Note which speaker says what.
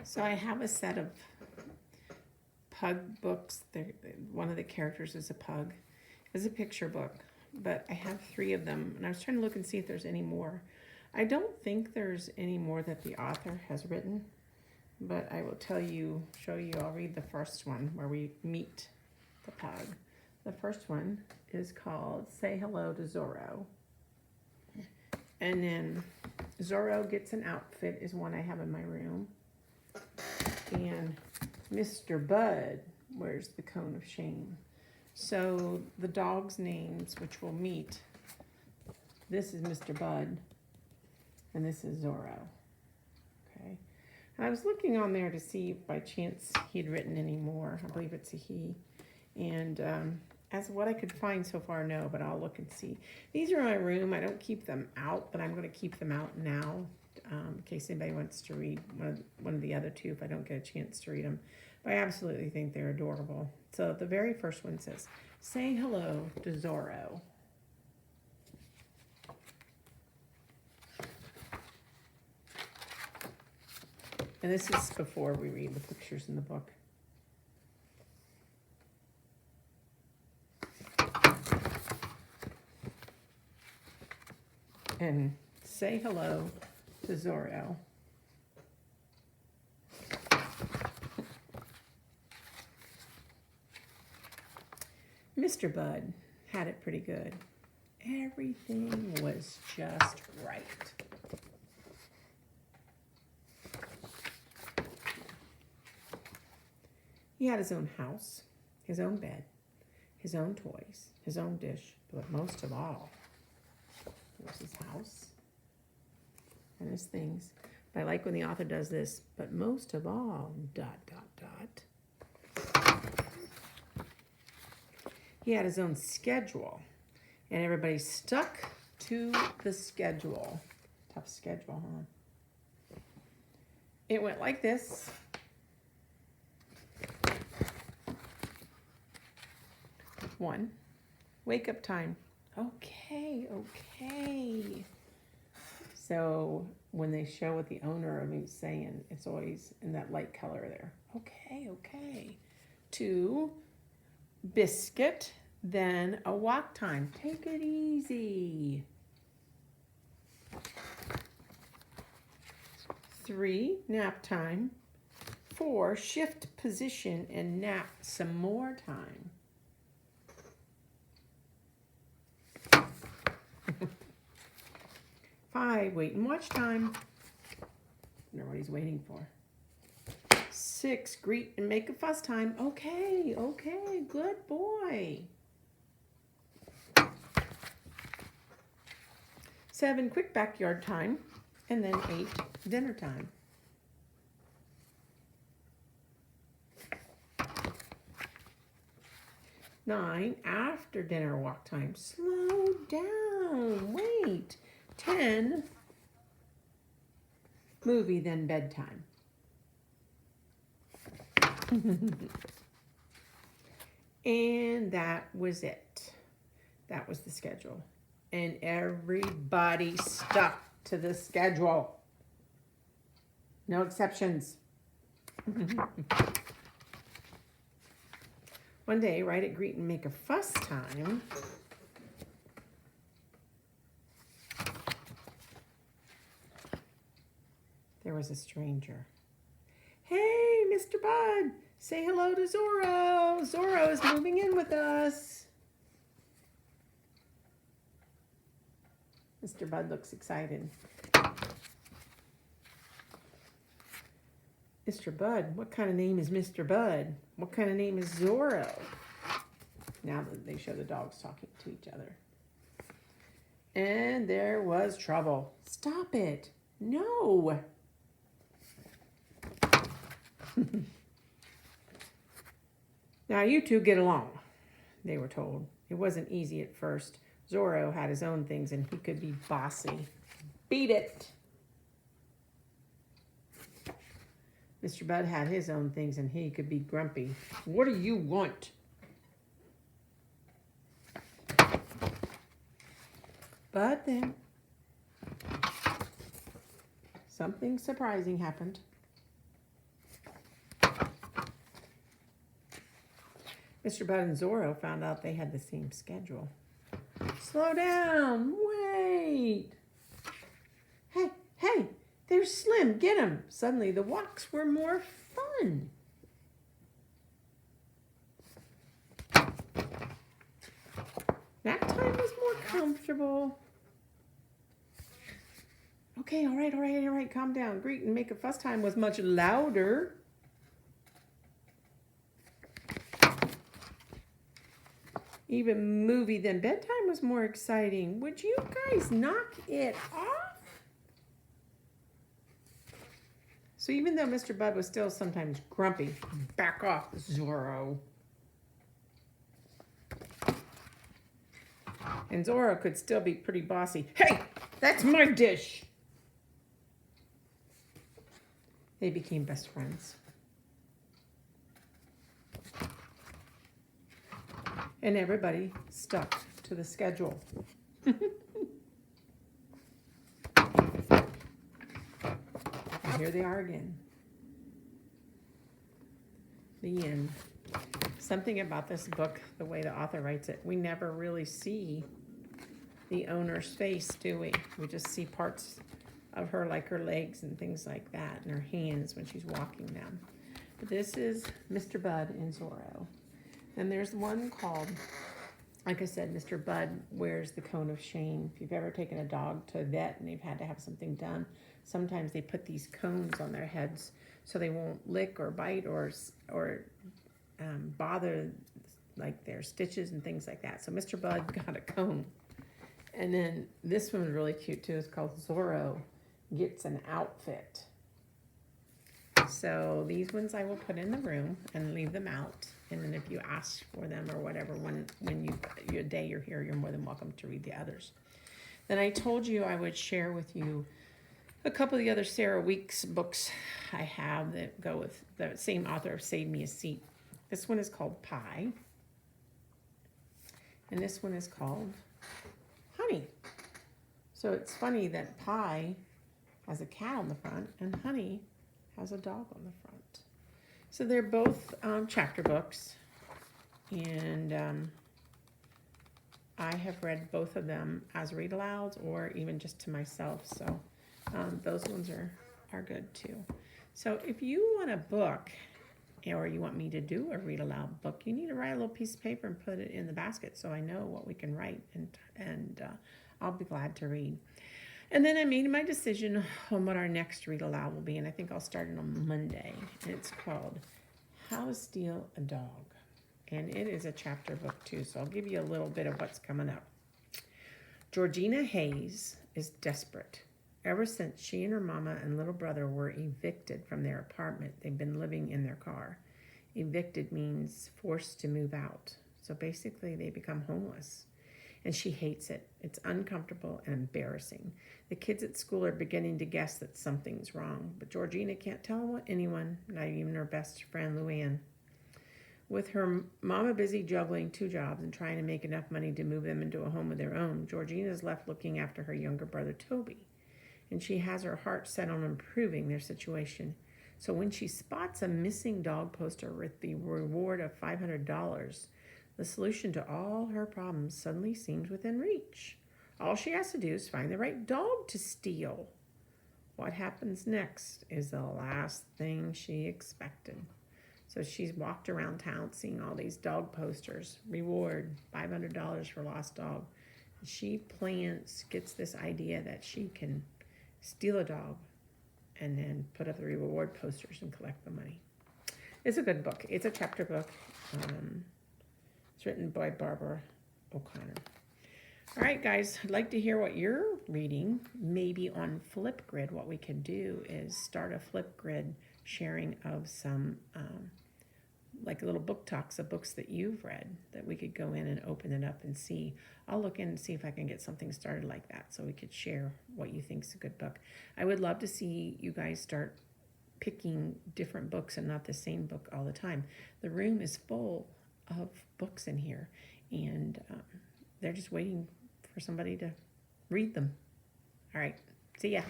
Speaker 1: So I have a set of pug books. One of the characters is a pug. It's a picture book, but I have 3 of them, and I was trying to look and see if there's any more. I don't think there's any more that the author has written, but I will show you, I'll read the first one where we meet the pug. The first one is called Say Hello to Zorro. And then Zorro Gets an Outfit is one I have in my room. And Mr. Bud wears the cone of shame. So the dog's names, which we'll meet, this is Mr. Bud, and this is Zorro. Okay. And I was looking on there to see if by chance he'd written any more. I believe it's a he. And as what I could find so far, no, but I'll look and see. These are in my room. I don't keep them out, but I'm going to keep them out now in case anybody wants to read one of the other 2 if I don't get a chance to read them. But I absolutely think they're adorable. So the very first one says, Say hello to Zorro. And this is before we read the pictures in the book. And say hello to Zorro. Mr. Bud had it pretty good. Everything was just right. He had his own house, his own bed, his own toys, his own dish, but most of all, was his house and his things. But I like when the author does this, but most of all, ... He had his own schedule, and everybody stuck to the schedule. Tough schedule, huh? It went like this. One, wake up time. Okay. So when they show what the owner of it's saying, it's always in that light color there. Okay. 2, biscuit, then a walk time. Take it easy. 3, nap time. 4, shift position and nap some more time. 5, wait and watch time. I wonder what he's waiting for. 6, greet and make a fuss time. Okay, good boy. 7, quick backyard time. And then 8, dinner time. 9, after dinner walk time. Slow down, wait. 10, movie, then bedtime. And that was it. That was the schedule. And everybody stuck to the schedule. No exceptions. One day, right at greet and make a fuss time, there was a stranger. Hey, Mr. Bud, say hello to Zorro. Zorro is moving in with us. Mr. Bud looks excited. Mr. Bud, what kind of name is Mr. Bud? What kind of name is Zorro? Now that they show the dogs talking to each other. And there was trouble. Stop it. No. Now you 2 get along, they were told. It wasn't easy at first. Zorro had his own things and he could be bossy. Beat it. Mr. Bud had his own things and he could be grumpy. What do you want? But then something surprising happened. Mr. Bud and Zorro found out they had the same schedule. Slow down. Wait. Hey, hey, there's Slim. Get him. Suddenly the walks were more fun. Nap time was more comfortable. Okay, all right, calm down. Greet and make a fuss time was much louder. Even movie than bedtime was more exciting. Would you guys knock it off? So even though Mr. Bud was still sometimes grumpy, back off, Zorro. And Zorro could still be pretty bossy. Hey, that's my dish. They became best friends. And everybody stuck to the schedule. And here they are again. The end. Something about this book, the way the author writes it, we never really see the owner's face, do we? We just see parts of her, like her legs and things like that, and her hands when she's walking them. But this is Mr. Bud and Zorro. And there's one called, like I said, Mr. Bud wears the cone of shame. If you've ever taken a dog to a vet and they've had to have something done, sometimes they put these cones on their heads so they won't lick or bite or bother like their stitches and things like that. So Mr. Bud got a cone. And then this one was really cute too. It's called Zorro Gets an Outfit. So these ones I will put in the room and leave them out. And then if you ask for them or whatever, when your day you're here, you're more than welcome to read the others. Then I told you I would share with you a couple of the other Sarah Weeks books I have that go with the same author of Save Me a Seat. This one is called Pie. And this one is called Honey. So it's funny that Pie has a cat on the front and Honey has a dog on the front. So they're both chapter books, and I have read both of them as read alouds or even just to myself. So those ones are good too. So if you want a book or you want me to do a read aloud book, you need to write a little piece of paper and put it in the basket so I know what we can write, and I'll be glad to read. And then I made my decision on what our next read aloud will be, and I think I'll start it on Monday. And it's called How to Steal a Dog. And it is a chapter book too, so I'll give you a little bit of what's coming up. Georgina Hayes is desperate. Ever since she and her mama and little brother were evicted from their apartment, they've been living in their car. Evicted means forced to move out. So basically they become homeless. And she hates it. It's uncomfortable and embarrassing. The kids at school are beginning to guess that something's wrong, but Georgina can't tell anyone, not even her best friend Luann. With her mama busy juggling 2 jobs and trying to make enough money to move them into a home of their own, Georgina is left looking after her younger brother Toby. And she has her heart set on improving their situation. So when she spots a missing dog poster with the reward of $500, the solution to all her problems suddenly seems within reach. All she has to do is find the right dog to steal. What happens next is the last thing she expected. So she's walked around town seeing all these dog posters. Reward, $500 for lost dog. She gets this idea that she can steal a dog and then put up the reward posters and collect the money. It's a good book. It's a chapter book. It's written by Barbara O'Connor. All right, guys, I'd like to hear what you're reading. Maybe on Flipgrid, what we could do is start a Flipgrid sharing of some like little book talks of books that you've read that we could go in and open it up and see. I'll look in and see if I can get something started like that so we could share what you think is a good book. I would love to see you guys start picking different books and not the same book all the time. The room is full of books in here, and they're just waiting for somebody to read them. All right, see ya.